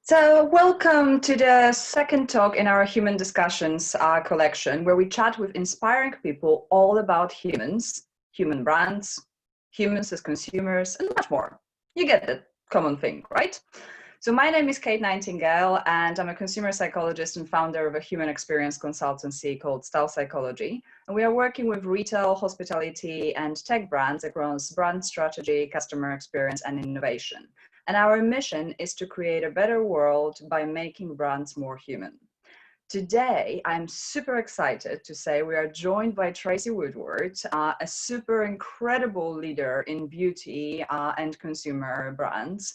So, welcome to the second talk in our Human Discussions collection, where we chat with inspiring people all about humans, human brands, humans as consumers, and much more. You get the common thing, right? So, my name is Kate Nightingale, and I'm a consumer psychologist and founder of a human experience consultancy called Style Psychology. And we are working with retail, hospitality, and tech brands across brand strategy, customer experience, and innovation. And our mission is to create a better world by making brands more human. Today, I'm super excited to say we are joined by Tracey Woodward, a super incredible leader in beauty and consumer brands.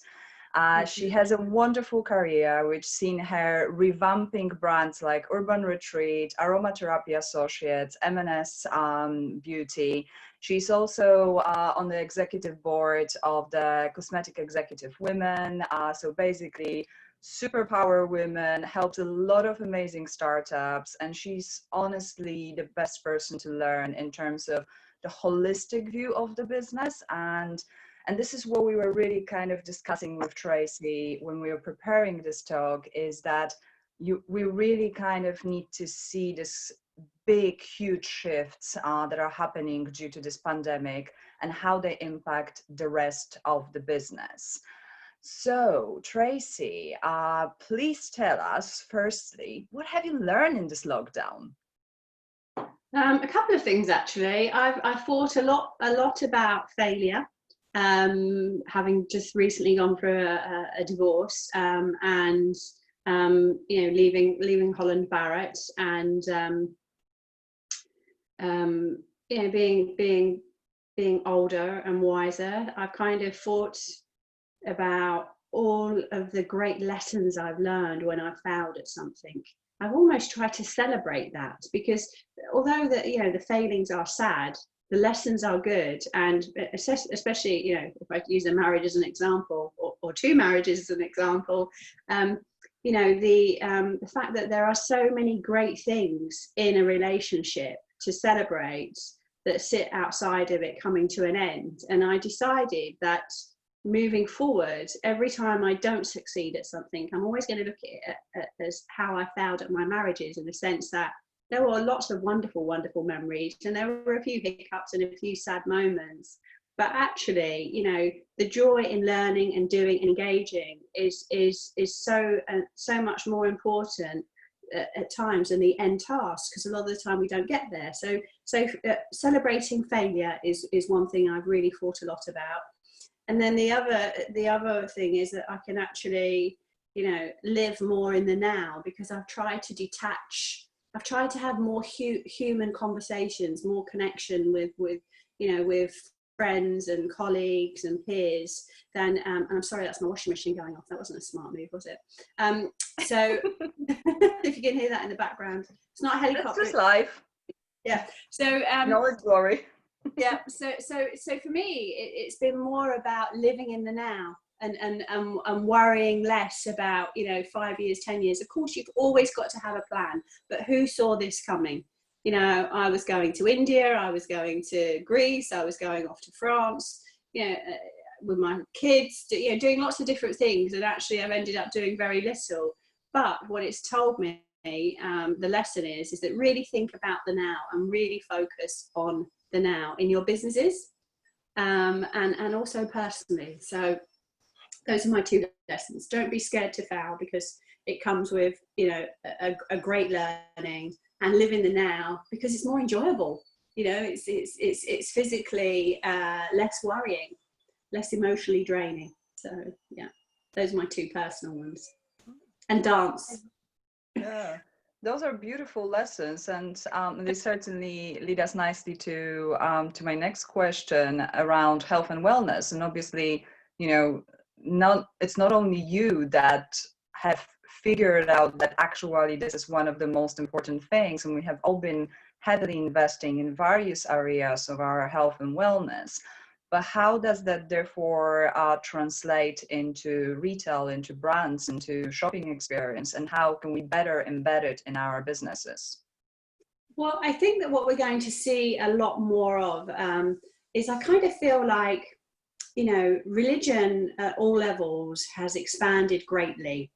She has a wonderful career, which seen her revamping brands like Urban Retreat, Aromatherapy Associates, M&S Beauty. She's also on the executive board of the Cosmetic Executive Women. So basically, superpower women, helped a lot of amazing startups. And she's honestly the best person to learn in terms of the holistic view of the business. And this is what we were really kind of discussing with Tracey when we were preparing this talk, is that we really kind of need to see this big, huge shifts that are happening due to this pandemic and how they impact the rest of the business. So, Tracey, please tell us, firstly, what have you learned in this lockdown? A couple of things, actually. I thought a lot about failure. Having just recently gone through a divorce, and leaving Holland Barrett, and being older and wiser, I've kind of thought about all of the great lessons I've learned when I've failed at something. I've almost tried to celebrate that, because although the failings are sad, the lessons are good. And especially, if I use a marriage as an example, or two marriages as an example, the fact that there are so many great things in a relationship to celebrate that sit outside of it coming to an end. And I decided that moving forward, every time I don't succeed at something, I'm always going to look at it as how I failed at my marriages, in the sense that there were lots of wonderful, wonderful memories, and there were a few hiccups and a few sad moments. But actually, the joy in learning and doing and engaging is so much more important at times than the end task, because a lot of the time we don't get there. So celebrating failure is one thing I've really thought a lot about. And then the other thing is that I can actually, live more in the now, because I've tried to detach. I've tried to have more human conversations, more connection with friends and colleagues and peers than, and I'm sorry, that's my washing machine going off. That wasn't a smart move, was it? So if you can hear that in the background, it's not a helicopter. It's just life. Yeah. So no glory. Yeah. So for me, it's been more about living in the now. And worrying less about 5 years, 10 years. Of course, you've always got to have a plan, but who saw this coming? I was going to India, I was going to Greece, I was going off to France, with my kids, doing lots of different things, and actually I've ended up doing very little. But what it's told me, the lesson is that really think about the now and really focus on the now in your businesses, and also personally. So those are my two lessons. Don't be scared to fail, because it comes with, a great learning, and live in the now, because it's more enjoyable. It's physically less worrying, less emotionally draining. So yeah, those are my two personal ones. And dance. Yeah, those are beautiful lessons, and they certainly lead us nicely to my next question around health and wellness. And obviously, it's not only you that have figured out that actually this is one of the most important things, and we have all been heavily investing in various areas of our health and wellness. But how does that therefore translate into retail, into brands, into shopping experience, and how can we better embed it in our businesses? Well, I think that what we're going to see a lot more of is, I kind of feel like, religion at all levels has expanded greatly.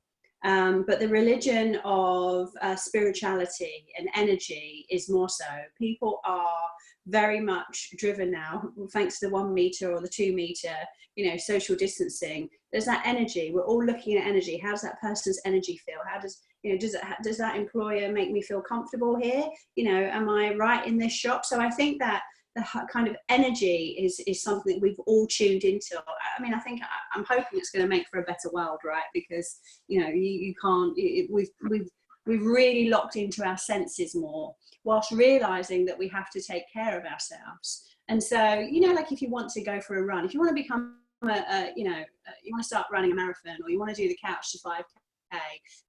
But the religion of spirituality and energy is more so. People are very much driven now, thanks to the 1 meter or the 2 meter, social distancing. There's that energy. We're all looking at energy. How does that person's energy feel? How does, does that employer make me feel comfortable here? Am I right in this shop? So I think that the kind of energy is something that we've all tuned into. I mean, I'm hoping it's going to make for a better world, right? Because you can't. We've really locked into our senses more, whilst realizing that we have to take care of ourselves. And so, like if you want to go for a run, if you want to become you want to start running a marathon, or you want to do the couch to 5K,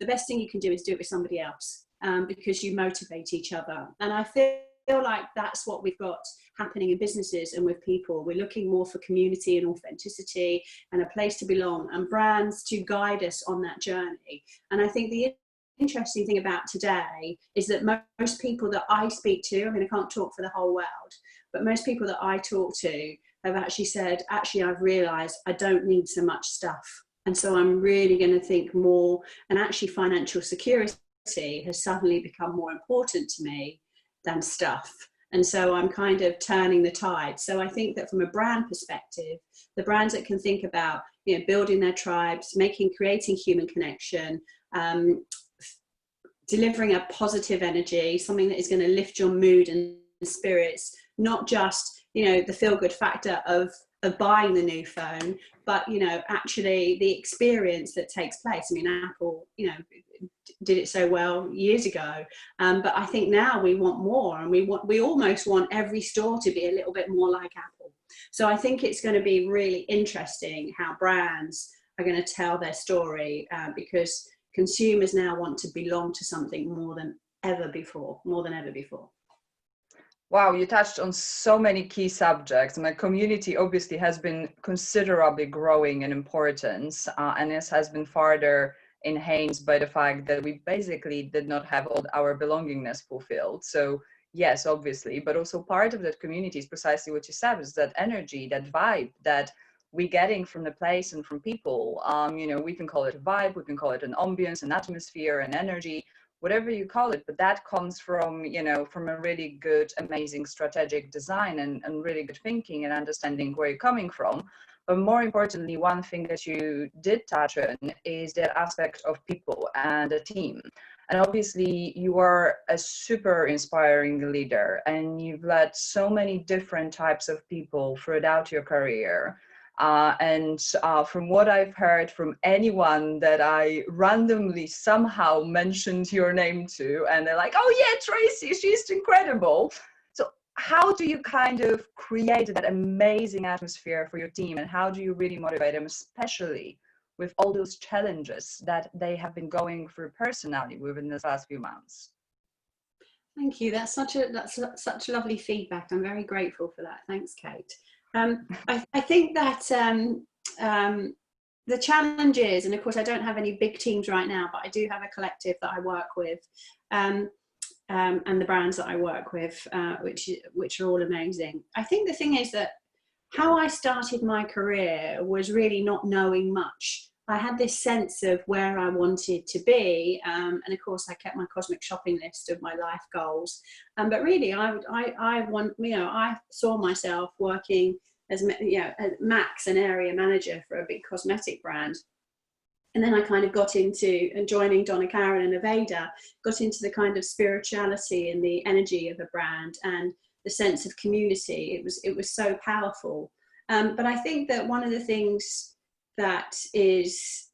the best thing you can do is do it with somebody else, because you motivate each other. And I feel like that's what we've got happening in businesses and with people. We're looking more for community and authenticity and a place to belong, and brands to guide us on that journey. And I think the interesting thing about today is that most people that I speak to, I mean, I can't talk for the whole world, but most people that I talk to have actually said, I've realized I don't need so much stuff. And so I'm really going to think more, and actually financial security has suddenly become more important to me than stuff. And so I'm kind of turning the tide. So I think that from a brand perspective, the brands that can think about, building their tribes, creating human connection, delivering a positive energy, something that is going to lift your mood and spirits, not just, the feel-good factor of buying the new phone, but, actually the experience that takes place. I mean, Apple, did it so well years ago. But I think now we want more, and we almost want every store to be a little bit more like Apple. So I think it's going to be really interesting how brands are going to tell their story, because consumers now want to belong to something more than ever before. Wow, you touched on so many key subjects. My community obviously has been considerably growing in importance, and this has been further enhanced by the fact that we basically did not have all our belongingness fulfilled. So yes, obviously, but also part of that community is precisely what you said, is that energy, that vibe that we're getting from the place and from people. We can call it a vibe, we can call it an ambience, an atmosphere, an energy, whatever you call it, but that comes from, from a really good, amazing strategic design and really good thinking and understanding where you're coming from. But more importantly, one thing that you did touch on is that aspect of people and a team. And obviously you are a super inspiring leader, and you've led so many different types of people throughout your career. From what I've heard from anyone that I randomly somehow mentioned your name to, and they're like, oh yeah, Tracey, she's incredible. So how do you kind of create that amazing atmosphere for your team, and how do you really motivate them, especially with all those challenges that they have been going through personally within the last few months? Thank you. That's such lovely feedback. I'm very grateful for that. Thanks, Kate. I think that the challenge is, and of course I don't have any big teams right now, but I do have a collective that I work with, and the brands that I work with, which are all amazing. I think the thing is that how I started my career was really not knowing much. I had this sense of where I wanted to be, and of course I kept my cosmic shopping list of my life goals. But really, I saw myself working as Max, an area manager for a big cosmetic brand. And then I kind of got into, and joining Donna Karan and Aveda, got into the kind of spirituality and the energy of a brand and the sense of community. It was so powerful. But I think that one of the things that is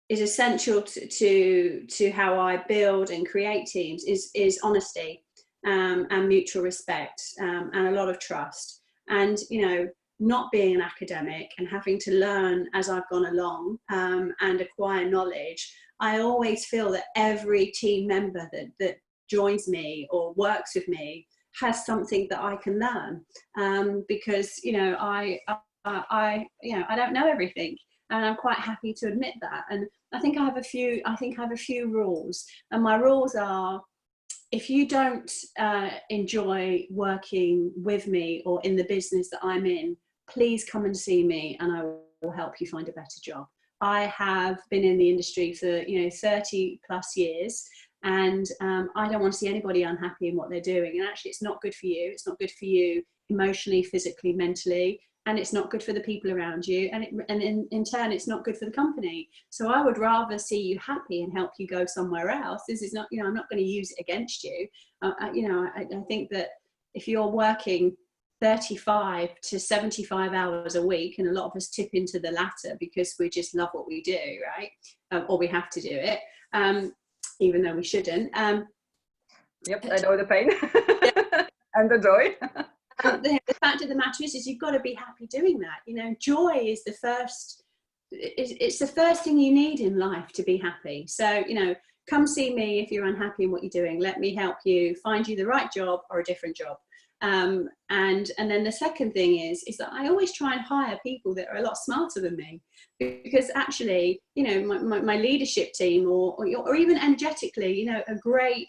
essential to how I build and create teams is honesty, and mutual respect, and a lot of trust. And not being an academic and having to learn as I've gone along, and acquire knowledge, I always feel that every team member that joins me or works with me has something that I can learn, because I don't know everything, and I'm quite happy to admit that. And I think I have a few rules, and my rules are: if you don't enjoy working with me or in the business that I'm in, please come and see me, and I will help you find a better job. I have been in the industry for 30 plus years, and I don't want to see anybody unhappy in what they're doing. And actually, it's not good for you. It's not good for you emotionally, physically, mentally, and it's not good for the people around you. And in turn, it's not good for the company. So I would rather see you happy and help you go somewhere else. This is not, I'm not going to use it against you. I think that if you're working 35 to 75 hours a week, and a lot of us tip into the latter because we just love what we do, right? Or we have to do it, even though we shouldn't. Yep, I know the pain and the joy. The fact of the matter is you've got to be happy doing that. Joy is the first. It's the first thing you need in life to be happy. So come see me if you're unhappy in what you're doing. Let me help you find you the right job or a different job. And then the second thing is that I always try and hire people that are a lot smarter than me, because actually, my leadership team or even energetically, a great,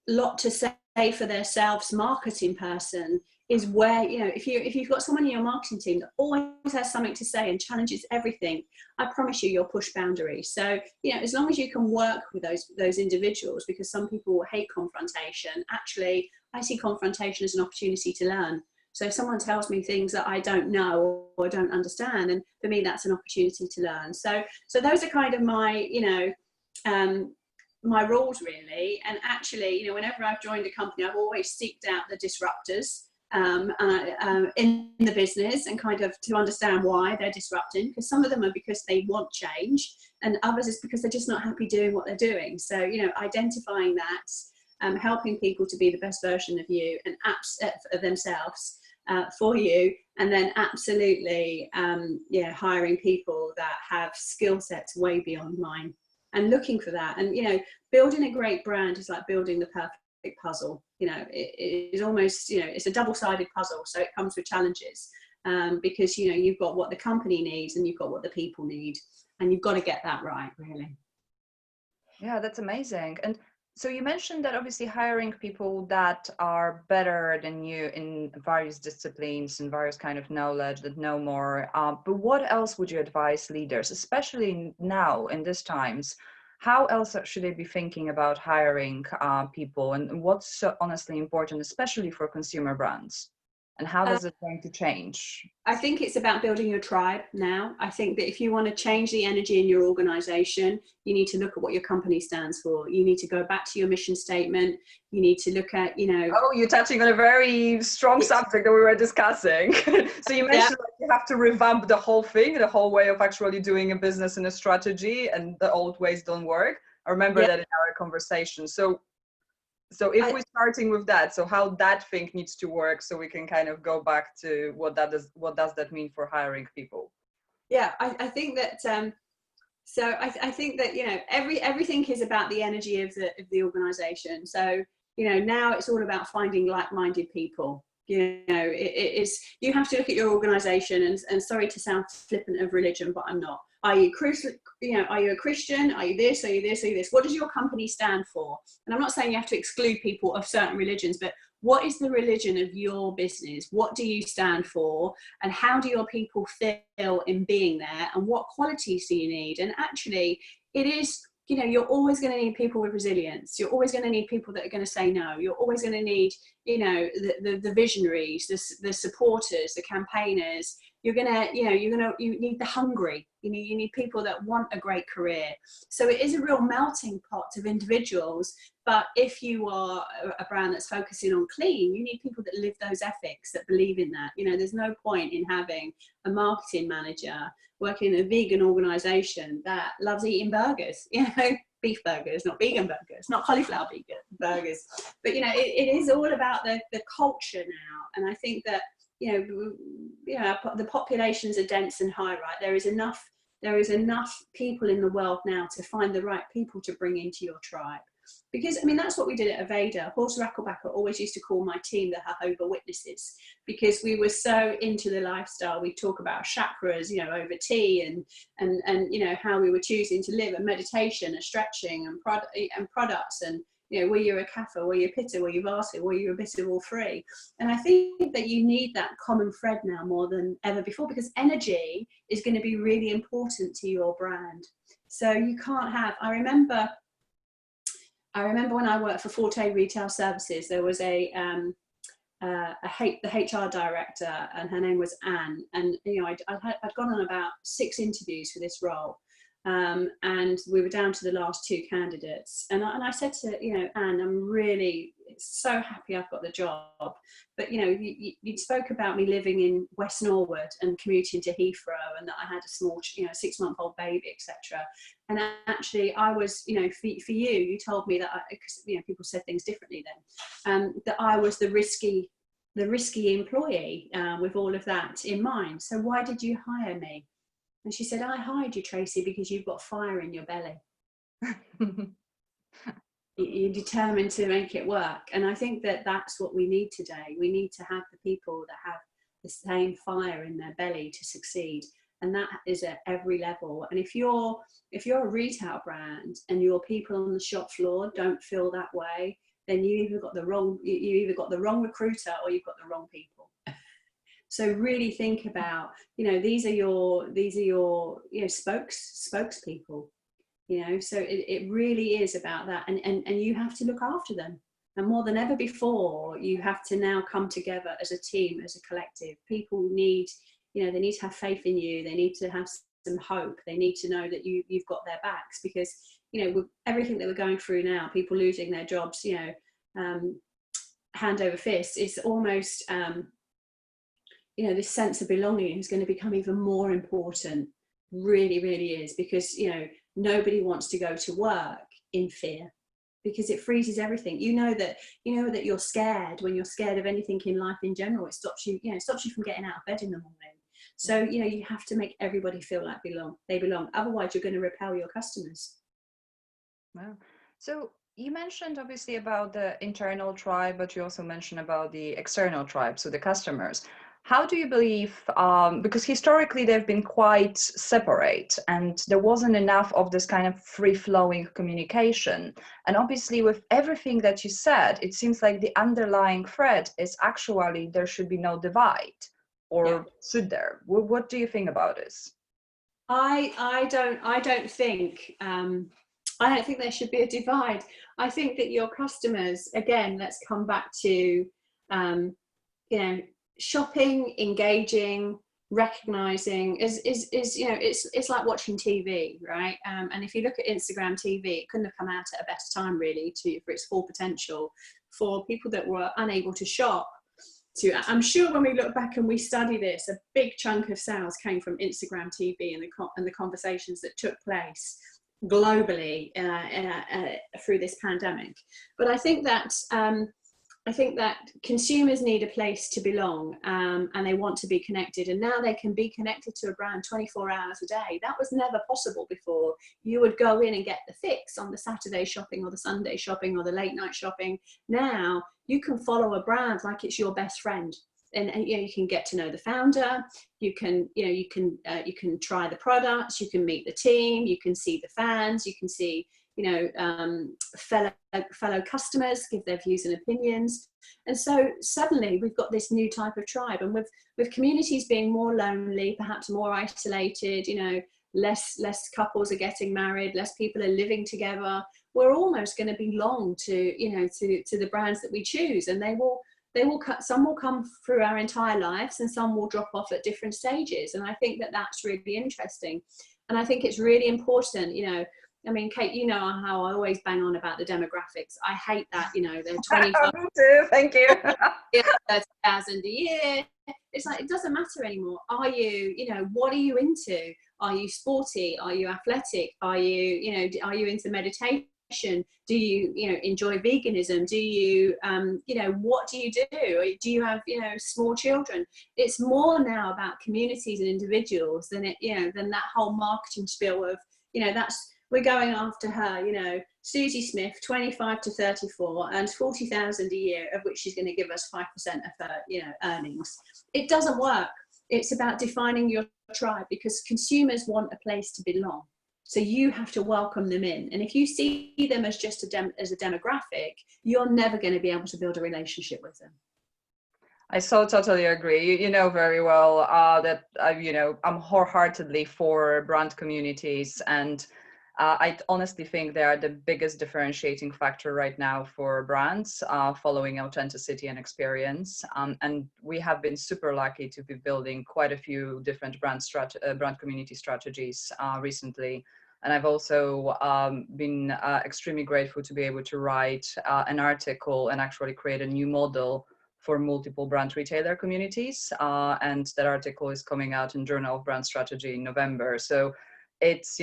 lot to say for their selves marketing person is where, if you've got someone in your marketing team that always has something to say and challenges everything, I promise you'll push boundaries. So, as long as you can work with those individuals, because some people hate confrontation, actually, I see confrontation as an opportunity to learn. So if someone tells me things that I don't know or don't understand, and for me, that's an opportunity to learn. So those are kind of my, my rules really. And actually, whenever I've joined a company, I've always seeked out the disruptors in the business, and kind of to understand why they're disrupting, because some of them are because they want change, and others is because they're just not happy doing what they're doing. So, identifying that, helping people to be the best version of you and of themselves for you, and then absolutely, hiring people that have skill sets way beyond mine, and looking for that. And, building a great brand is like building the perfect puzzle. It is almost, it's a double-sided puzzle, so it comes with challenges, because you've got what the company needs and you've got what the people need, and you've got to get that right, really. Yeah, that's amazing. And so you mentioned that obviously hiring people that are better than you in various disciplines and various kind of knowledge, that know more, but what else would you advise leaders, especially now in these times? How else should they be thinking about hiring people, and what's so honestly important, especially for consumer brands? And how is it going to change? I think it's about building your tribe now. I think that if you want to change the energy in your organization, you need to look at what your company stands for. You need to go back to your mission statement. You need to look at, Oh, you're touching on a very strong subject that we were discussing. So you mentioned you have to revamp the whole thing, the whole way of actually doing a business and a strategy, and the old ways don't work. I remember that in our conversation. So if we're starting with that, so how that thing needs to work, so we can kind of go back to what does that mean for hiring people? Yeah, I think that, I think that, everything is about the energy of the organization. So, now it's all about finding like-minded people. It is, you have to look at your organization, and sorry to sound flippant of religion, but I'm not. Are you Christian? Are you a Christian? Are you this? Are you this? Are you this? What does your company stand for? And I'm not saying you have to exclude people of certain religions, but what is the religion of your business? What do you stand for? And how do your people feel in being there? And what qualities do you need? And actually, it is, you're always going to need people with resilience. You're always going to need people that are going to say no. You're always going to need, the visionaries, the supporters, the campaigners. You need the hungry. You need people that want a great career. So it is a real melting pot of individuals. But if you are a brand that's focusing on clean, you need people that live those ethics, that believe in that. There's no point in having a marketing manager working in a vegan organization that loves eating burgers, beef burgers, not vegan burgers, not cauliflower vegan burgers. But, it is all about the culture now. And I think that, the populations are dense and high, right? There is enough people in the world now to find the right people to bring into your tribe. Because, that's what we did at Aveda. Horst Rackelbacker always used to call my team the Jehovah Witnesses, because we were so into the lifestyle. We talk about chakras, over tea, and how we were choosing to live, and meditation and stretching and products, and, were you a Kappa, were you a Pitta, were you Vata, were you a bit of all three? And I think that you need that common thread now more than ever before, because energy is going to be really important to your brand. So you can't have, I remember when I worked for Forte Retail Services, there was the HR director, and her name was Anne. And I'd gone on about 6 interviews for this role, and we were down to the last 2 candidates. And I said to Anne, I'm really so happy I've got the job, but you spoke about me living in West Norwood and commuting to Heathrow, and that I had a small 6-month-old baby, etc. And actually, I was for you told me that because people said things differently then, that I was the risky employee with all of that in mind. So why did you hire me? And she said, I hired you, Tracey, because you've got fire in your belly. You're determined to make it work. And I think that that's what we need today. We need to have the people that have the same fire in their belly to succeed. And that is at every level. And if you're a retail brand and your people on the shop floor don't feel that way, then you either got the wrong recruiter or you've got the wrong people. So really think about, these are your spokespeople, so it really is about that. And you have to look after them. And more than ever before, you have to now come together as a team, as a collective. People need, they need to have faith in you. They need to have some hope. They need to know that you've got their backs, because, with everything that we're going through now, people losing their jobs, hand over fist, it's almost, this sense of belonging is going to become even more important. Really, really is, because, nobody wants to go to work in fear, because it freezes everything. That you're scared. When you're scared of anything in life in general, it stops you from getting out of bed in the morning. So, you have to make everybody feel like they belong. Otherwise, you're going to repel your customers. Wow. So you mentioned obviously about the internal tribe, but you also mentioned about the external tribe, so the customers. How do you believe, because historically they've been quite separate and there wasn't enough of this kind of free-flowing communication. And obviously with everything that you said, it seems like the underlying thread is actually there should be no divide, or should there? What do you think about this? I don't think there should be a divide. I think that your customers, again, let's come back to, shopping, engaging, recognizing is it's like watching TV, right? And if you look at Instagram TV, it couldn't have come out at a better time really for its full potential for people that were unable to shop. I'm sure when we look back and we study this, a big chunk of sales came from Instagram TV and the conversations that took place globally through this pandemic. But I think that consumers need a place to belong, and they want to be connected, and now they can be connected to a brand 24 hours a day. That was never possible before. You would go in and get the fix on the Saturday shopping or the Sunday shopping or the late night shopping. Now you can follow a brand like it's your best friend, and you can get to know the founder. You can try the products. You can meet the team. You can see the fans. You can see fellow customers give their views and opinions. And so suddenly we've got this new type of tribe, and with communities being more lonely, perhaps more isolated, less couples are getting married, less people are living together, we're almost going to belong to the brands that we choose, and some will come through our entire lives and some will drop off at different stages. And I think that that's really interesting, and I think it's really important. Kate, you know how I always bang on about the demographics. I hate that, they're 25. Me too, thank you. 30,000 a year. It's like, it doesn't matter anymore. Are you, what are you into? Are you sporty? Are you athletic? Are you into meditation? Do you, enjoy veganism? Do you, what do you do? Do you have, small children? It's more now about communities and individuals than that whole marketing spiel of, we're going after her, Susie Smith, 25 to 34 and 40,000 a year, of which she's going to give us 5% of her, earnings. It doesn't work. It's about defining your tribe, because consumers want a place to belong. So you have to welcome them in. And if you see them as just as a demographic, you're never going to be able to build a relationship with them. I so totally agree. You know very well that I'm wholeheartedly for brand communities, and I honestly think they are the biggest differentiating factor right now for brands, following authenticity and experience. And we have been super lucky to be building quite a few different brand community strategies recently. And I've also been extremely grateful to be able to write an article and actually create a new model for multiple brand retailer communities. And that article is coming out in Journal of Brand Strategy in November. So it's,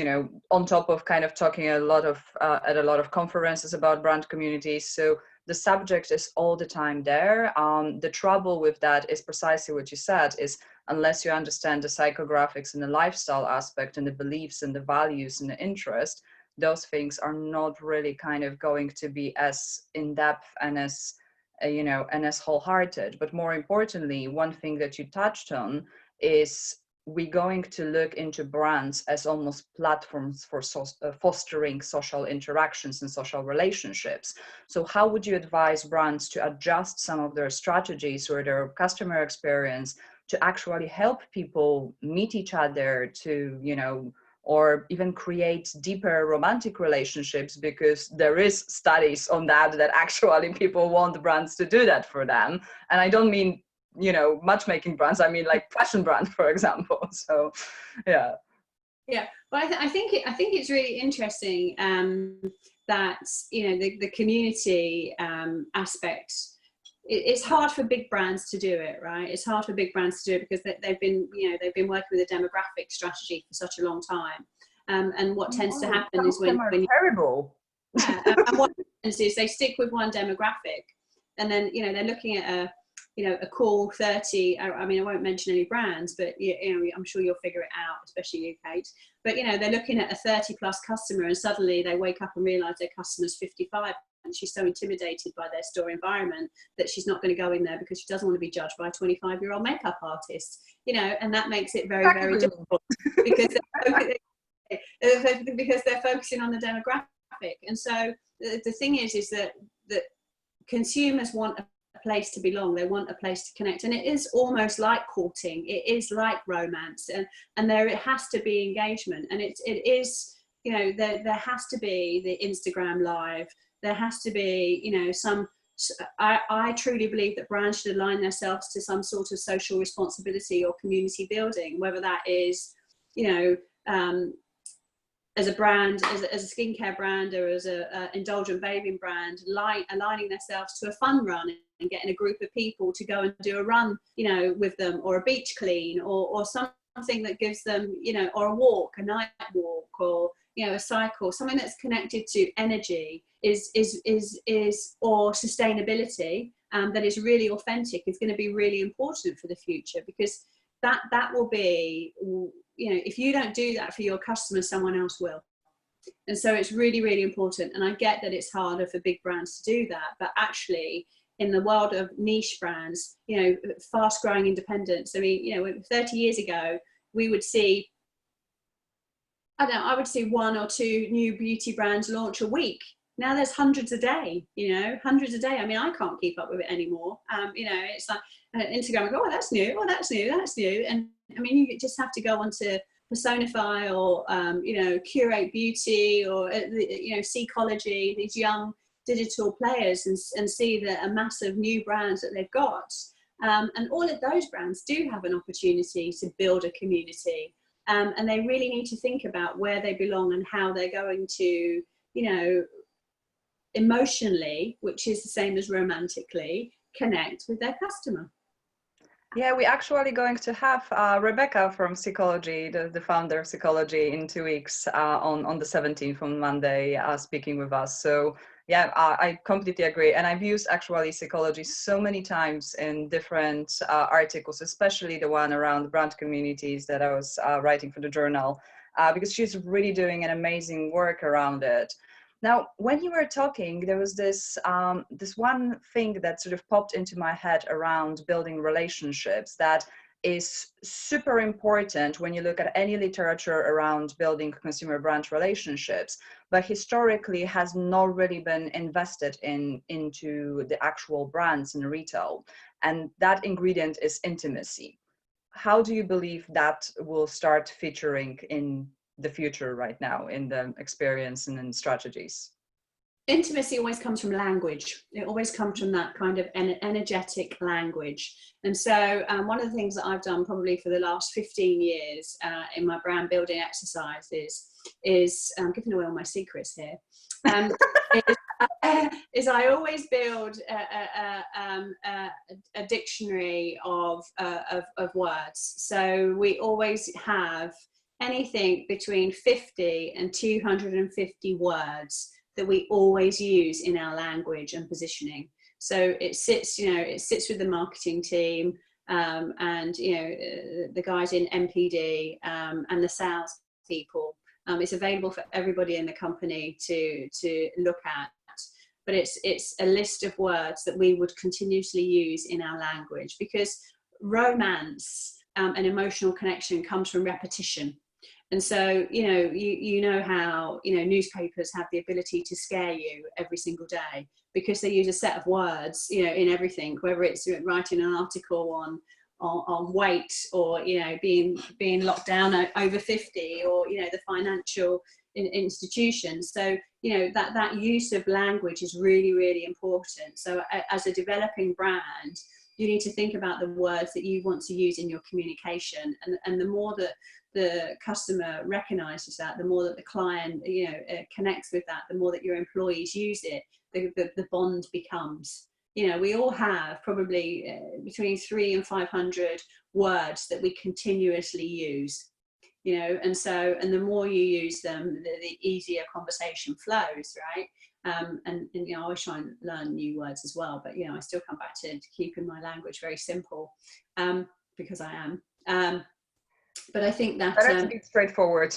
on top of kind of talking at a lot of conferences about brand communities. So the subject is all the time there. The trouble with that is precisely what you said, is unless you understand the psychographics and the lifestyle aspect and the beliefs and the values and the interest, those things are not really kind of going to be as in-depth and as and as wholehearted. But more importantly, one thing that you touched on is we're going to look into brands as almost platforms for fostering social interactions and social relationships. So how would you advise brands to adjust some of their strategies or their customer experience to actually help people meet each other, to, or even create deeper romantic relationships, because there is studies on that actually people want the brands to do that for them. And I don't mean, matchmaking brands, I mean like fashion brands, for example. So yeah. Well, I think it's really interesting that the community aspect. It's hard for big brands to do it, right? It's hard for big brands to do it because they've been working with a demographic strategy for such a long time. And what tends to happen is when terrible. And what happens is they stick with one demographic, and then they're looking at a cool 30. I mean, I won't mention any brands, but I'm sure you'll figure it out, especially you, Kate. But they're looking at a 30+ customer, and suddenly they wake up and realise their customer's 55. And she's so intimidated by their store environment that she's not going to go in there because she doesn't want to be judged by a 25-year-old makeup artist, and that makes it very, very difficult because they're focusing on the demographic. And so the thing is that consumers want a place to belong. They want a place to connect, and it is almost like courting. It is like romance, and there it has to be engagement, and it is there has to be the Instagram live. There has to be, I truly believe that brands should align themselves to some sort of social responsibility or community building, whether that is, as a brand, as a skincare brand, or as a indulgent bathing brand, aligning themselves to a fun run and getting a group of people to go and do a run, with them, or a beach clean, or something that gives them, or a walk, a night walk, or a cycle, something that's connected to energy or sustainability, that is really authentic, is going to be really important for the future, because that will be, if you don't do that for your customers, someone else will. And so it's really, really important. And I get that it's harder for big brands to do that, but actually in the world of niche brands, fast growing independents, I mean, 30 years ago, we would see, I would see 1 or 2 new beauty brands launch a week. Now there's hundreds a day, hundreds a day. I mean, I can't keep up with it anymore. It's like Instagram, I go, oh, that's new, oh, that's new, that's new. And I mean, you just have to go onto Personify or, Curate Beauty or, Seacology, these young digital players, and see a massive new brands that they've got. And all of those brands do have an opportunity to build a community. And they really need to think about where they belong and how they're going to, emotionally, which is the same as romantically, connect with their customer. Yeah, we're actually going to have Rebecca from Seacology, the founder of Seacology, in 2 weeks on the 17th, on Monday, speaking with us. So yeah, I completely agree. And I've used actually Seacology so many times in different articles, especially the one around brand communities that I was writing for the journal, because she's really doing an amazing work around it. Now, when you were talking, there was this one thing that sort of popped into my head around building relationships, that is super important when you look at any literature around building consumer brand relationships, but historically has not really been invested into the actual brands in retail. And that ingredient is intimacy. How do you believe that will start featuring in the future right now in the experience and in strategies? Intimacy always comes from language. It always comes from that kind of energetic language. And so one of the things that I've done probably for the last 15 years in my brand building exercises is giving away all my secrets here. Is I always build a dictionary of words. So we always have anything between 50 and 250 words that we always use in our language and positioning. So it sits with the marketing team and the guys in MPD and the sales people. It's available for everybody in the company to look at. But it's a list of words that we would continuously use in our language, because romance and emotional connection comes from repetition. And so, you know how, newspapers have the ability to scare you every single day because they use a set of words, in everything, whether it's writing an article on weight, or, being locked down over 50, or, the financial institutions. So, that use of language is really, really important. So as a developing brand, you need to think about the words that you want to use in your communication. And the more that the customer recognizes that, the more that the client, connects with that, the more that your employees use it, the bond becomes. We all have probably between 300 and 500 words that we continuously use, and the more you use them, the easier conversation flows, right? And I always try and learn new words as well, but I still come back to keeping my language very simple, because I am. But I think that that's a bit straightforward.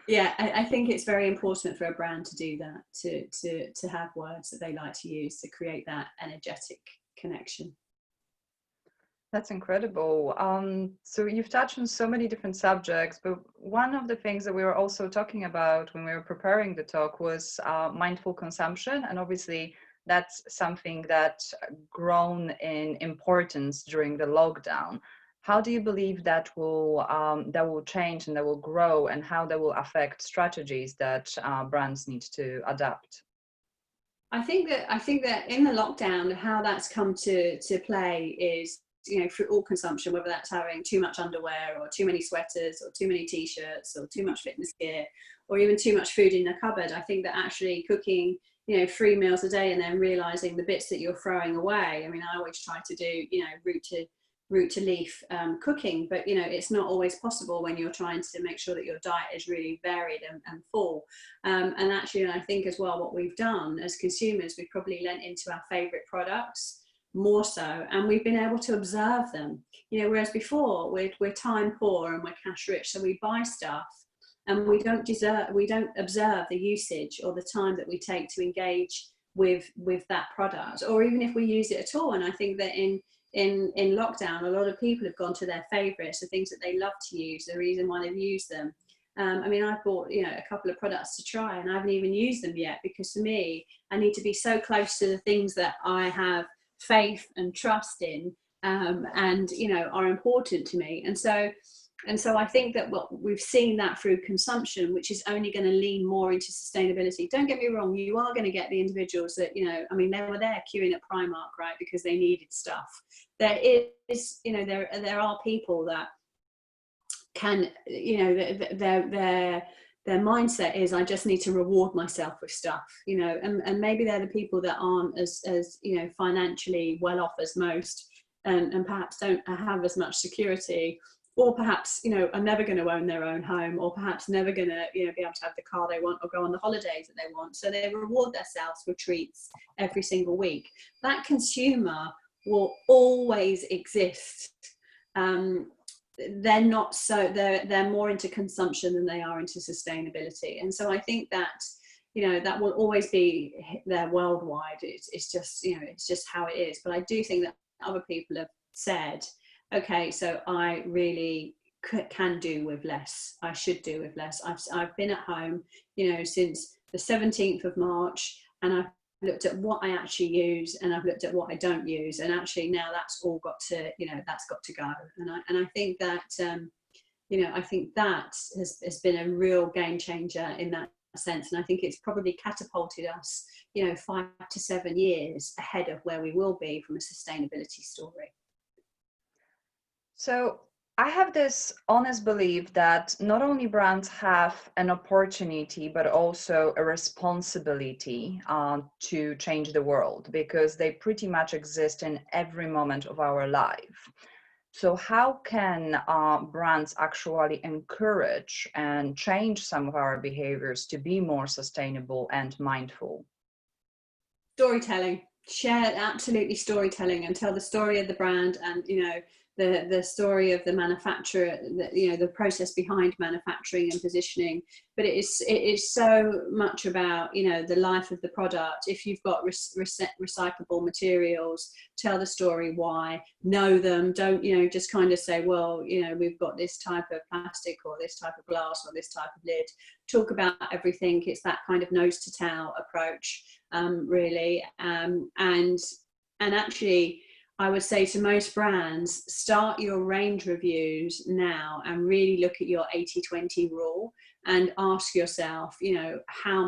Yeah, I think it's very important for a brand to do that, to have words that they like to use to create that energetic connection. That's incredible. So you've touched on so many different subjects, but one of the things that we were also talking about when we were preparing the talk was mindful consumption. And obviously that's something that's grown in importance during the lockdown. How do you believe that will change and that will grow, and how that will affect strategies that brands need to adapt? I think that in the lockdown, how that's come to play is, through all consumption, whether that's having too much underwear or too many sweaters or too many t-shirts or too much fitness gear or even too much food in the cupboard. I think that actually cooking, 3 meals a day and then realizing the bits that you're throwing away. I mean, I always try to do, root to leaf cooking, but it's not always possible when you're trying to make sure that your diet is really varied and full. And actually, I think as well, what we've done as consumers, we've probably lent into our favorite products more so, and we've been able to observe them, whereas before we're time poor and we're cash rich, so we buy stuff and we don't observe the usage or the time that we take to engage with that product, or even if we use it at all. And I think that in lockdown, a lot of people have gone to their favorites, the things that they love to use, the reason why they've used them. I mean, I've bought, a couple of products to try and I haven't even used them yet, because for me, I need to be so close to the things that I have faith and trust in, and are important to me. And so I think that we've seen that through consumption, which is only going to lean more into sustainability. Don't get me wrong, you are going to get the individuals that, I mean, they were there queuing at Primark, right, because they needed stuff. There is, there are people that can, their mindset is, I just need to reward myself with stuff, and maybe they're the people that aren't as financially well off as most, and perhaps don't have as much security, or perhaps are never going to own their own home, or perhaps never going to be able to have the car they want or go on the holidays that they want, so they reward themselves with treats every single week. That consumer will always exist. They're not so, they're more into consumption than they are into sustainability. And so I think that that will always be there worldwide. It's just it's just how it is. But I do think that other people have said okay, so I really can do with less. I should do with less. I've been at home, since the 17th of March, and I've looked at what I actually use, and I've looked at what I don't use, and actually now that's all got to, that's got to go. And I think that, I think that has been a real game changer in that sense. And I think it's probably catapulted us, 5 to 7 years ahead of where we will be from a sustainability story. So I have this honest belief that not only brands have an opportunity, but also a responsibility to change the world, because they pretty much exist in every moment of our life. So how can brands actually encourage and change some of our behaviors to be more sustainable and mindful? Storytelling. Share absolutely storytelling, and tell the story of the brand, and the story of the manufacturer, the process behind manufacturing and positioning. But it is so much about the life of the product. If you've got recyclable materials, tell the story why, know them. Don't just kind of say, well, we've got this type of plastic or this type of glass or this type of lid. Talk about everything. It's that kind of nose to tail approach, really, and actually, I would say to most brands, start your range reviews now and really look at your 80-20 rule and ask yourself, how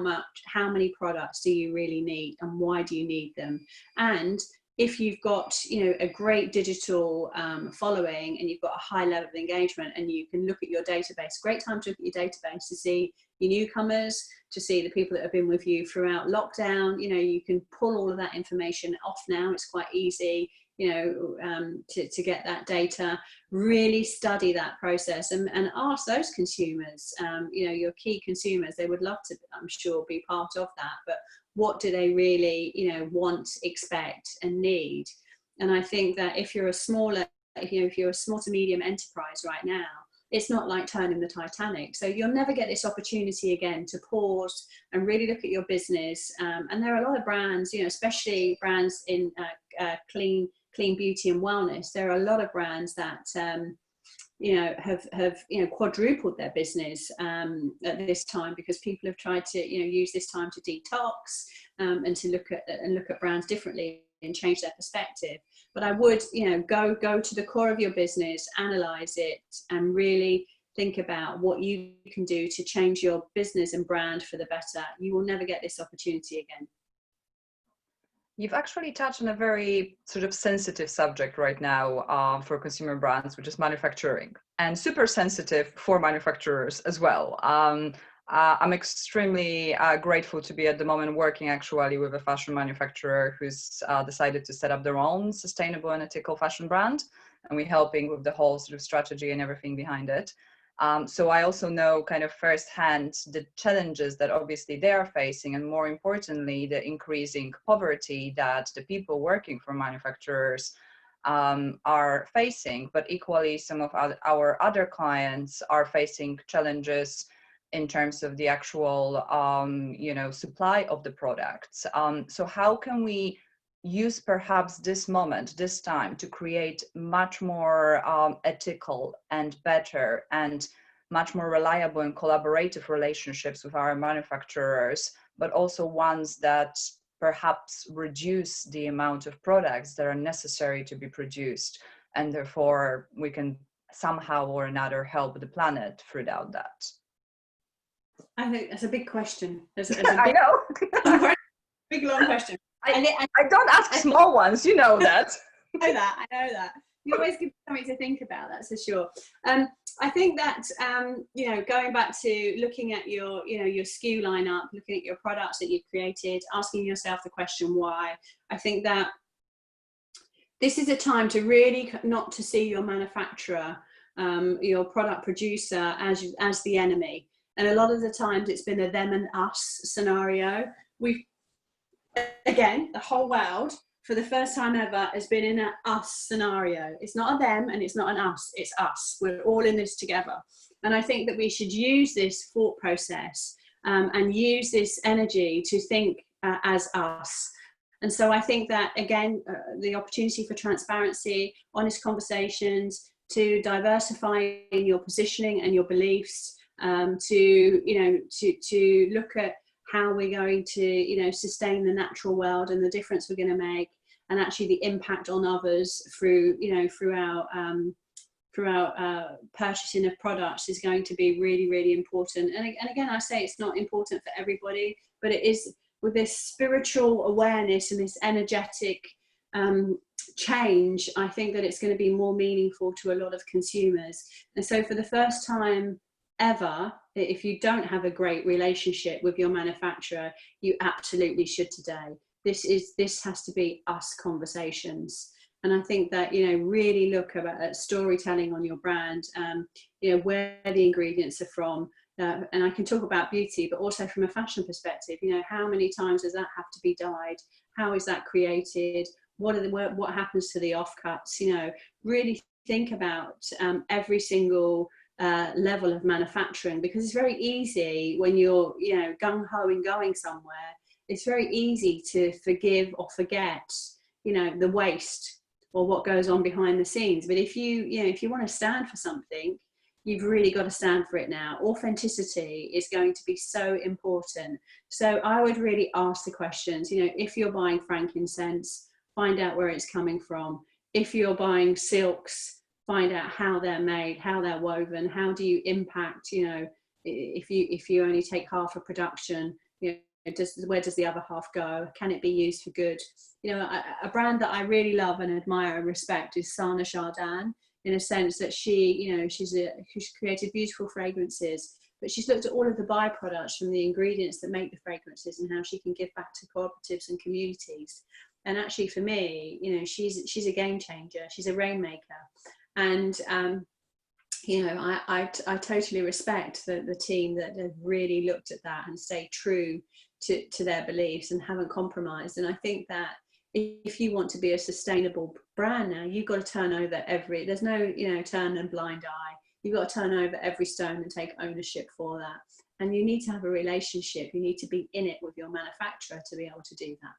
many products do you really need and why do you need them? And if you've got, a great digital following, and you've got a high level of engagement, and you can look at your database, great time to look at your database to see your newcomers, to see the people that have been with you throughout lockdown. You can pull all of that information off now. It's quite easy, to get that data. Really study that process, and ask those consumers, your key consumers. They would love to, I'm sure, be part of that, but what do they really, want, expect and need? And I think that if you're a smaller, if you're a small to medium enterprise right now, it's not like turning the Titanic. So you'll never get this opportunity again to pause and really look at your business. And there are a lot of brands, especially brands in clean beauty and wellness. There are a lot of brands that have quadrupled their business at this time, because people have tried to use this time to detox, and to look at brands differently and change their perspective. But I would go to the core of your business, analyze it, and really think about what you can do to change your business and brand for the better. You will never get this opportunity again. You've actually touched on a very sort of sensitive subject right now for consumer brands, which is manufacturing, and super sensitive for manufacturers as well. I'm extremely grateful to be at the moment working actually with a fashion manufacturer who's decided to set up their own sustainable and ethical fashion brand, and we're helping with the whole sort of strategy and everything behind it. So I also know kind of firsthand the challenges that obviously they are facing, and more importantly, the increasing poverty that the people working for manufacturers are facing. But equally, some of our other clients are facing challenges in terms of the actual, supply of the products. So how can we use perhaps this moment, this time, to create much more ethical and better and much more reliable and collaborative relationships with our manufacturers, but also ones that perhaps reduce the amount of products that are necessary to be produced, and therefore we can somehow or another help the planet throughout that? I think that's a big question. I know. Big long question. I don't ask small ones, you know that. I know that. You always give me something to think about, that's for sure. I think that, going back to looking at your SKU lineup, looking at your products that you've created, asking yourself the question why, I think that this is a time to really not to see your manufacturer, your product producer as the enemy. And a lot of the times it's been a them and us scenario. Again, the whole world, for the first time ever, has been in an us scenario. It's not a them and it's not an us, it's us. We're all in this together. And I think that we should use this thought process and use this energy to think as us, And so I think that, again, the opportunity for transparency, honest conversations, to diversify in your positioning and your beliefs, to look at how we're going to, sustain the natural world and the difference we're going to make, and actually the impact on others through our purchasing of products is going to be really, really important. And again, I say it's not important for everybody, but it is, with this spiritual awareness and this energetic change, I think that it's going to be more meaningful to a lot of consumers. And so for the first time ever, if you don't have a great relationship with your manufacturer, you absolutely should today. This has to be us conversations. And I think that, really look at storytelling on your brand, where the ingredients are from. And I can talk about beauty, but also from a fashion perspective, how many times does that have to be dyed? How is that created? What happens to the offcuts? Really think about every single level of manufacturing, because it's very easy when you're, gung-ho and going somewhere, it's very easy to forgive or forget, the waste or what goes on behind the scenes. But if you want to stand for something, you've really got to stand for it now. Authenticity is going to be so important. So I would really ask the questions, if you're buying frankincense, find out where it's coming from. If you're buying silks, find out how they're made, how they're woven, how do you impact, if you only take half a production, where does the other half go? Can it be used for good? A brand that I really love and admire and respect is Sana Chardin, in a sense that she's created beautiful fragrances, but she's looked at all of the byproducts from the ingredients that make the fragrances and how she can give back to cooperatives and communities. And actually, for me, she's a game changer. She's a rainmaker, and I totally respect the team that have really looked at that and stayed true to their beliefs and haven't compromised. And I think that if you want to be a sustainable brand now, you've got to turn over there's no, turn a blind eye. You've got to turn over every stone and take ownership for that. And you need to have a relationship. You need to be in it with your manufacturer to be able to do that.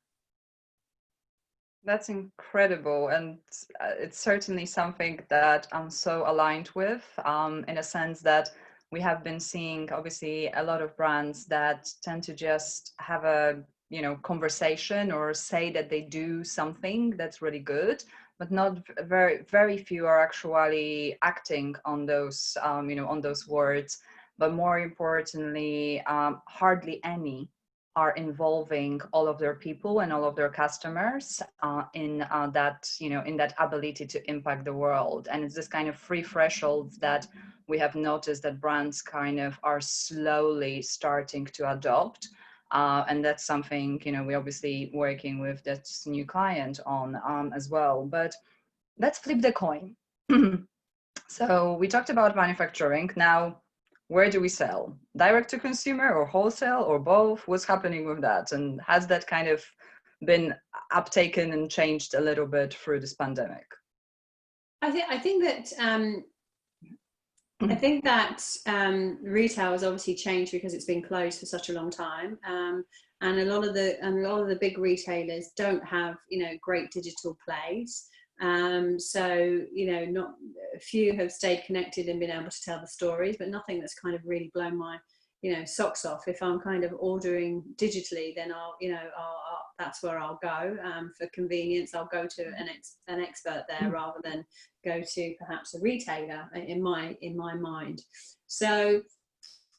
That's incredible. And it's certainly something that I'm so aligned with, in a sense that we have been seeing, obviously, a lot of brands that tend to just have a conversation or say that they do something that's really good, but not very few are actually acting on those on those words. But more importantly, hardly any are involving all of their people and all of their customers in that ability to impact the world. And it's this kind of free thresholds that we have noticed that brands kind of are slowly starting to adopt. And that's something, we're obviously working with this new client on as well. But let's flip the coin. So we talked about manufacturing. Now, where do we sell? Direct to consumer or wholesale or both? What's happening with that? And has that kind of been uptaken and changed a little bit through this pandemic? I think that retail has obviously changed because it's been closed for such a long time, and a lot of the big retailers don't have great digital plays. So not a few have stayed connected and been able to tell the stories, but nothing that's kind of really blown my socks off. If I'm kind of ordering digitally, then I'll that's where I'll go. For convenience, I'll go to an expert there rather than go to perhaps a retailer, in my mind. So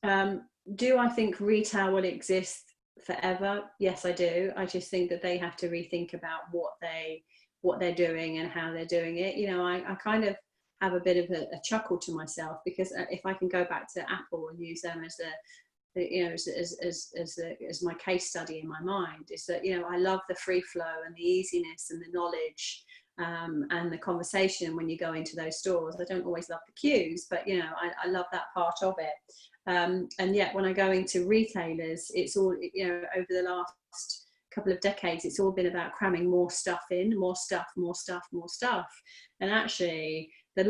do I think retail will exist forever? Yes, I do. I just think that they have to rethink about what they're doing and how they're doing it. I kind of have a bit of a chuckle to myself, because if I can go back to Apple and use them as as my case study in my mind, is that I love the free flow and the easiness and the knowledge and the conversation when you go into those stores. I don't always love the queues, but I love that part of it. And yet when I go into retailers, it's all over the last couple of decades, it's all been about cramming more stuff in, more stuff. And actually the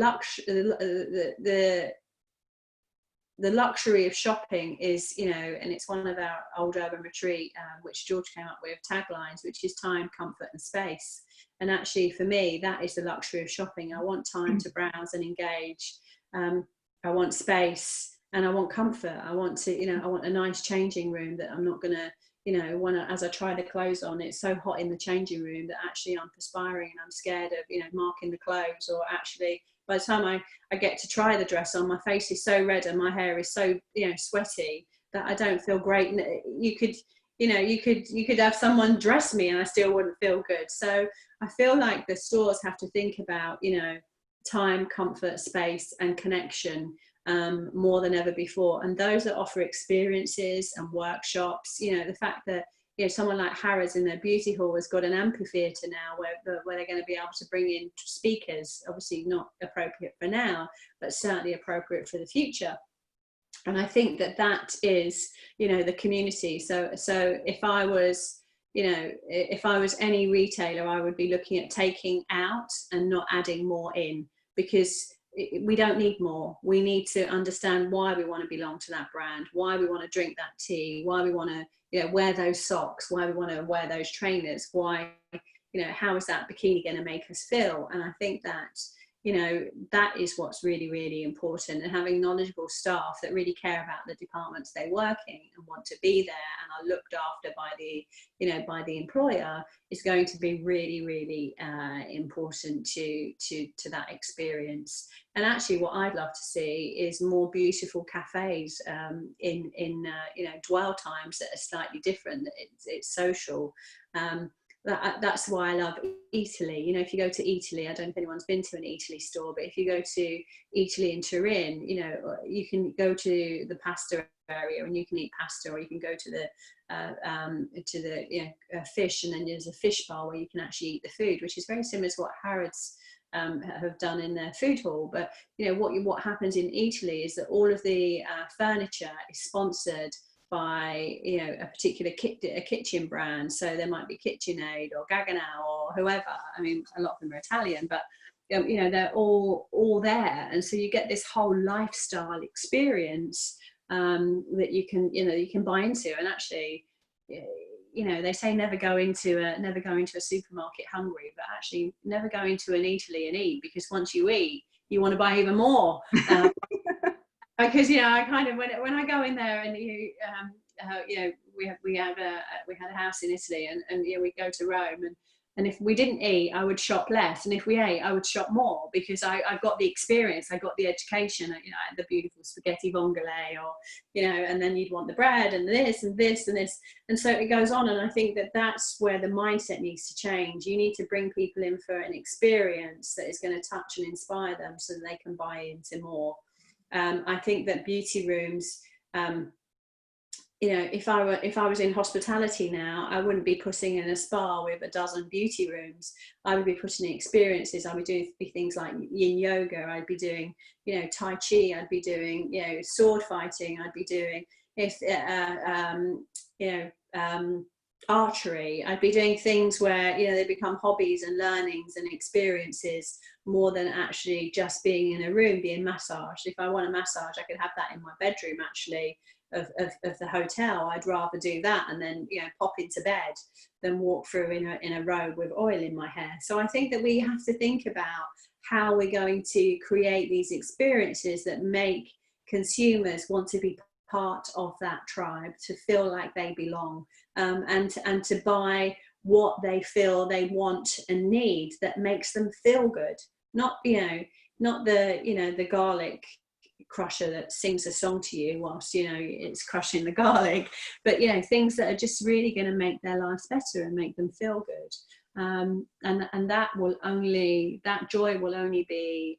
the luxury of shopping is, you know, and it's one of our old urban retreat, which George came up with, taglines, which is time, comfort and space. And actually for me, that is the luxury of shopping. I want time to browse and engage. I want space and I want comfort. I want to, you know, I want a nice changing room that I'm not going to, you know, as I try the clothes on, it's so hot in the changing room that actually I'm perspiring and I'm scared of, you know, marking the clothes, or actually by the time I get to try the dress on, my face is so red and my hair is so, you know, sweaty that I don't feel great. You could, you know, you could have someone dress me and I still wouldn't feel good. So I feel like the stores have to think about, you know, time, comfort, space and connection more than ever before. And those that offer experiences and workshops, you know, the fact that, you know, someone like Harrods in their beauty hall has got an amphitheatre now where they're going to be able to bring in speakers, obviously not appropriate for now, but certainly appropriate for the future. And I think that that is, you know, the community. So if I was, you know, if I was any retailer, I would be looking at taking out and not adding more in, because we don't need more. We need to understand why we want to belong to that brand, why we want to drink that tea, why we want to, you know, wear those socks, why we want to wear those trainers, why, you know, how is that bikini going to make us feel? And I think that, you know, that is what's really, really important. And having knowledgeable staff that really care about the departments they work in and want to be there and are looked after by the, you know, by the employer is going to be really, really important to that experience. And actually what I'd love to see is more beautiful cafes in you know, dwell times that are slightly different. It's social. That's why I love Italy. You know, if you go to Italy, I don't know if anyone's been to an Italy store, but if you go to Italy in Turin, you know, you can go to the pasta area and you can eat pasta, or you can go to the you know, fish, and then there's a fish bar where you can actually eat the food, which is very similar to what Harrods have done in their food hall. But you know, what happens in Italy is that all of the furniture is sponsored by, you know, a particular kitchen brand. So there might be KitchenAid or Gaggenau or whoever. I mean, a lot of them are Italian, but you know, they're all there. And so you get this whole lifestyle experience that you can, you know, you can buy into. And actually, you know, they say never go into a supermarket hungry, but actually never go into an Italy and eat, because once you eat, you want to buy even more. Because, you know, I kind of, when I go in there and you know, we had a house in Italy, and you know, we go to Rome, and if we didn't eat, I would shop less, and if we ate, I would shop more, because I got the experience, I got the education. You know, I had the beautiful spaghetti vongole, or, you know, and then you'd want the bread and this and this and this, and so it goes on. And I think that that's where the mindset needs to change. You need to bring people in for an experience that is going to touch and inspire them, so that they can buy into more. I think that beauty rooms, you know, if I was in hospitality now, I wouldn't be putting in a spa with a dozen beauty rooms. I would be putting in experiences. I would do things like yin yoga. I'd be doing, you know, tai chi. I'd be doing, you know, sword fighting. I'd be doing, archery. I'd be doing things where, you know, they become hobbies and learnings and experiences, more than actually just being in a room being massaged. If I want a massage, I could have that in my bedroom, actually, of the hotel. I'd rather do that and then, you know, pop into bed than walk through in a robe with oil in my hair. So I think that we have to think about how we're going to create these experiences that make consumers want to be part of that tribe, to feel like they belong, and to buy what they feel they want and need that makes them feel good. Not, you know, not the, you know, the garlic crusher that sings a song to you whilst, you know, it's crushing the garlic, but, you know, things that are just really going to make their lives better and make them feel good. And that joy will only be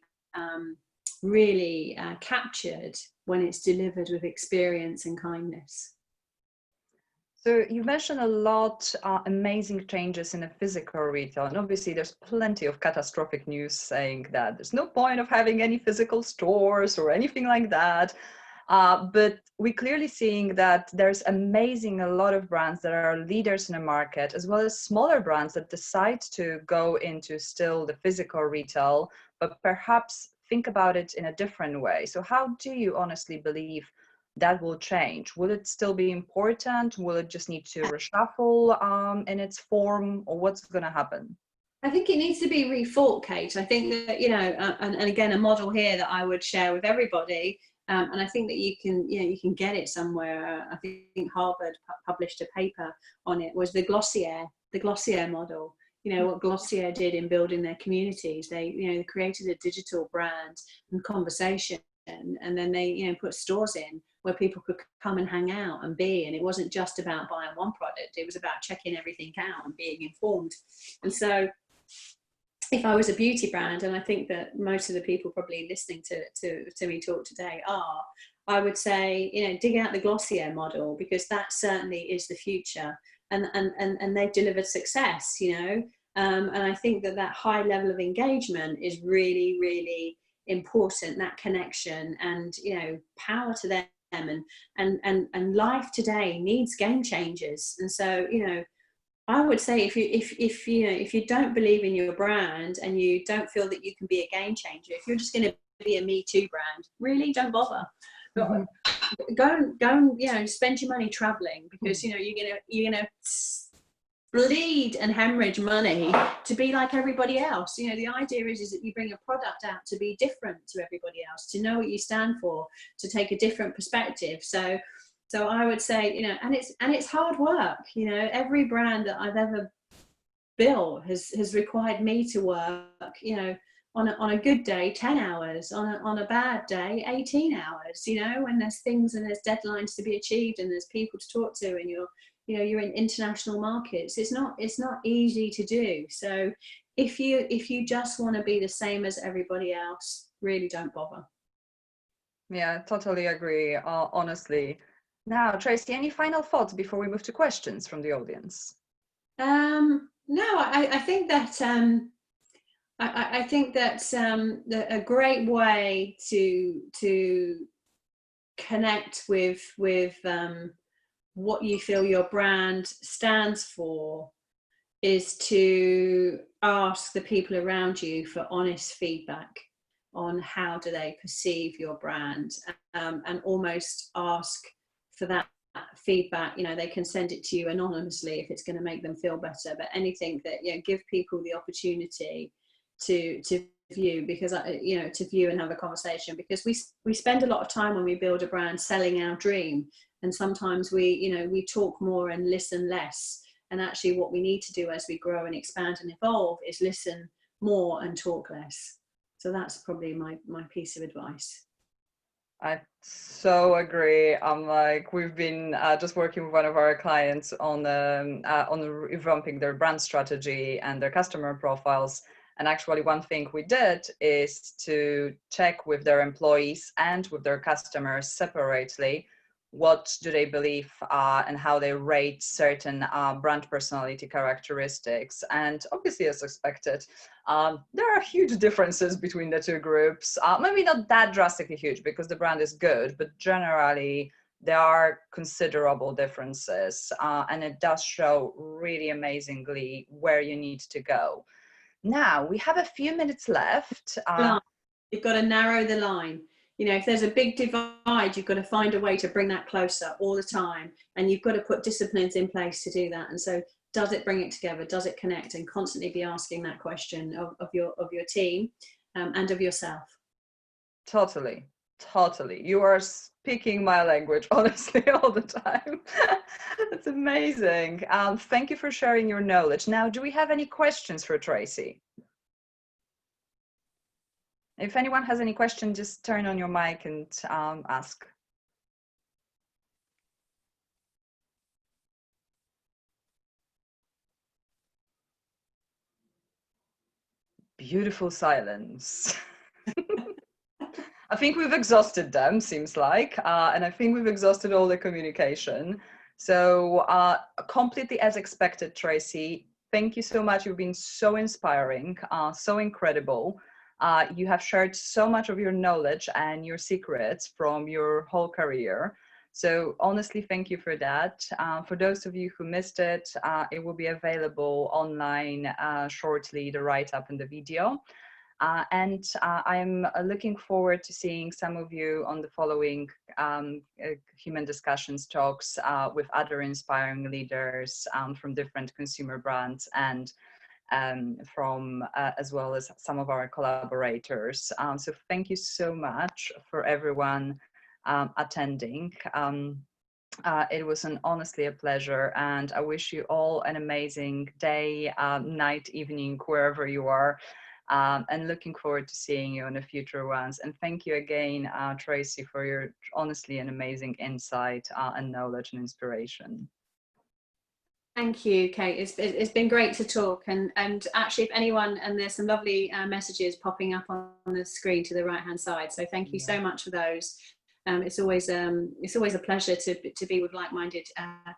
really captured when it's delivered with experience and kindness. So you mentioned a lot amazing changes in the physical retail, and obviously there's plenty of catastrophic news saying that there's no point of having any physical stores or anything like that. But we're clearly seeing that there's a lot of brands that are leaders in the market, as well as smaller brands that decide to go into still the physical retail, but perhaps think about it in a different way. So how do you honestly believe that will change? Will it still be important? Will it just need to reshuffle in its form, or what's going to happen? I think it needs to be rethought, Kate. I think that, and again, a model here that I would share with everybody, and I think that you can get it somewhere. I think Harvard published a paper on it, was the Glossier model. What Glossier did in building their communities, they created a digital brand and conversation, and then they put stores in where people could come and hang out and be, and it wasn't just about buying one product, it was about checking everything out and being informed. And so if I was a beauty brand, and I think that most of the people probably listening to me talk today are, I would say, dig out the Glossier model, because that certainly is the future, and they've delivered success, and I think that high level of engagement is really, really important, that connection, and power to them, and life today needs game changers. And so I would say if you don't believe in your brand and you don't feel that you can be a game changer, if you're just going to be a Me Too brand, really don't bother. Mm-hmm. Go and spend your money traveling, because you're gonna bleed and hemorrhage money to be like everybody else. The idea is that you bring a product out to be different to everybody else, to know what you stand for, to take a different perspective. So I would say, and it's hard work. Every brand that I've ever built has required me to work, on a good day, 10 hours, on a bad day, 18 hours, when there's things and there's deadlines to be achieved and there's people to talk to, and you're in international markets. It's not easy to do. So if you just want to be the same as everybody else, really don't bother. Yeah, totally agree, honestly. Now, Tracey, any final thoughts before we move to questions from the audience? No, I think that I think that a great way to connect with what you feel your brand stands for is to ask the people around you for honest feedback on how do they perceive your brand, and almost ask for that feedback. They can send it to you anonymously if it's going to make them feel better, but anything that give people the opportunity to view, because to view and have a conversation, because we spend a lot of time when we build a brand selling our dream, and sometimes we talk more and listen less, and actually what we need to do as we grow and expand and evolve is listen more and talk less. So that's probably my piece of advice. I so agree. We've been just working with one of our clients on revamping their brand strategy and their customer profiles. And actually, one thing we did is to check with their employees and with their customers separately, what do they believe and how they rate certain brand personality characteristics. And obviously, as expected, there are huge differences between the two groups. Maybe not that drastically huge because the brand is good, but generally there are considerable differences, and it does show really amazingly where you need to go. Now, we have a few minutes left. You've got to narrow the line. If there's a big divide, you've got to find a way to bring that closer all the time. And you've got to put disciplines in place to do that. And so does it bring it together? Does it connect? And constantly be asking that question of your team and of yourself. Totally. You are speaking my language, honestly, all the time. That's amazing. Thank you for sharing your knowledge. Now, do we have any questions for Tracey? If anyone has any questions, just turn on your mic and ask. Beautiful silence. I think we've exhausted them, seems like, and I think we've exhausted all the communication. So completely as expected, Tracey, thank you so much. You've been so inspiring, so incredible. You have shared so much of your knowledge and your secrets from your whole career. So honestly, thank you for that. For those of you who missed it, it will be available online shortly, the write-up and the video. And I'm looking forward to seeing some of you on the following Human Discussions talks with other inspiring leaders from different consumer brands and from as well as some of our collaborators. So thank you so much for everyone attending. It was honestly a pleasure, and I wish you all an amazing day, night, evening, wherever you are. And looking forward to seeing you on the future ones. And thank you again, Tracey, for your honestly an amazing insight and knowledge and inspiration. Thank you, Kate. It's been great to talk. And actually, if anyone, and there's some lovely messages popping up on the screen to the right-hand side. So thank you so much for those. It's always a pleasure to be with like-minded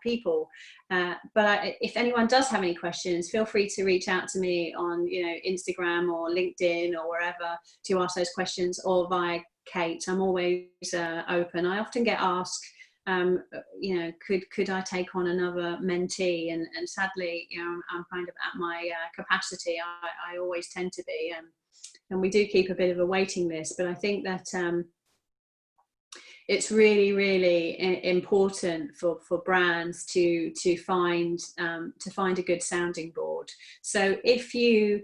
people. But if anyone does have any questions, feel free to reach out to me on Instagram or LinkedIn or wherever to ask those questions, or via Kate. I'm always open. I often get asked, could I take on another mentee? And sadly, I'm kind of at my capacity. I always tend to be, and we do keep a bit of a waiting list. But I think that it's really, really important for brands to find a good sounding board. So if you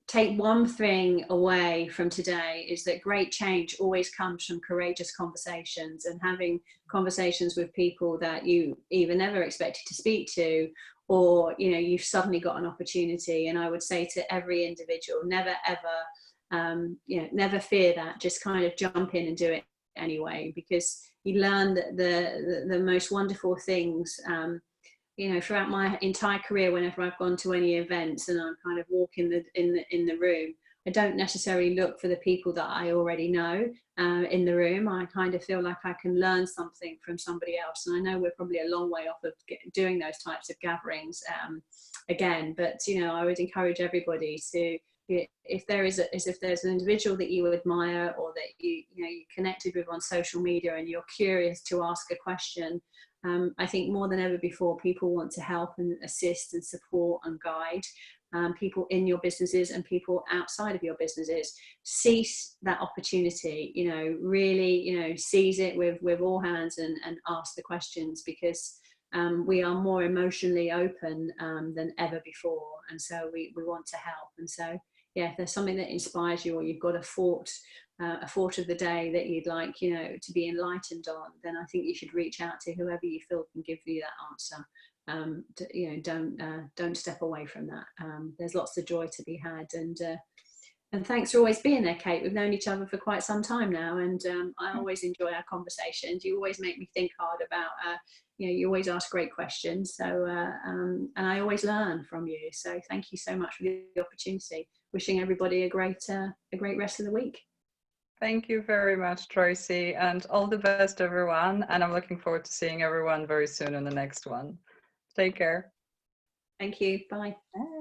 take one thing away from today, is that great change always comes from courageous conversations, and having conversations with people that you either never expected to speak to, or you've suddenly got an opportunity. And I would say to every individual, never ever never fear that. Just kind of jump in and do it anyway, because you learn that the most wonderful things throughout my entire career. Whenever I've gone to any events and I'm kind of walking in the room, I don't necessarily look for the people that I already know in the room. I kind of feel like I can learn something from somebody else, and I know we're probably a long way off of doing those types of gatherings again, but I would encourage everybody to, if there's an individual that you admire, or that you connected with on social media, and you're curious to ask a question, I think more than ever before, people want to help and assist and support and guide people in your businesses and people outside of your businesses. Seize that opportunity, really, seize it with all hands and ask the questions, because we are more emotionally open than ever before, and so we want to help. And so, yeah, if there's something that inspires you, or you've got a thought of the day that you'd like to be enlightened on, then I think you should reach out to whoever you feel can give you that answer. Don't step away from that. There's lots of joy to be had, and thanks for always being there, Kate. We've known each other for quite some time now, and I always enjoy our conversations. You always make me think hard about you always ask great questions, so and I always learn from you. So thank you so much for the opportunity. Wishing everybody a great rest of the week. Thank you very much, Tracey, and all the best, everyone. And I'm looking forward to seeing everyone very soon on the next one. Take care. Thank you. Bye. Bye.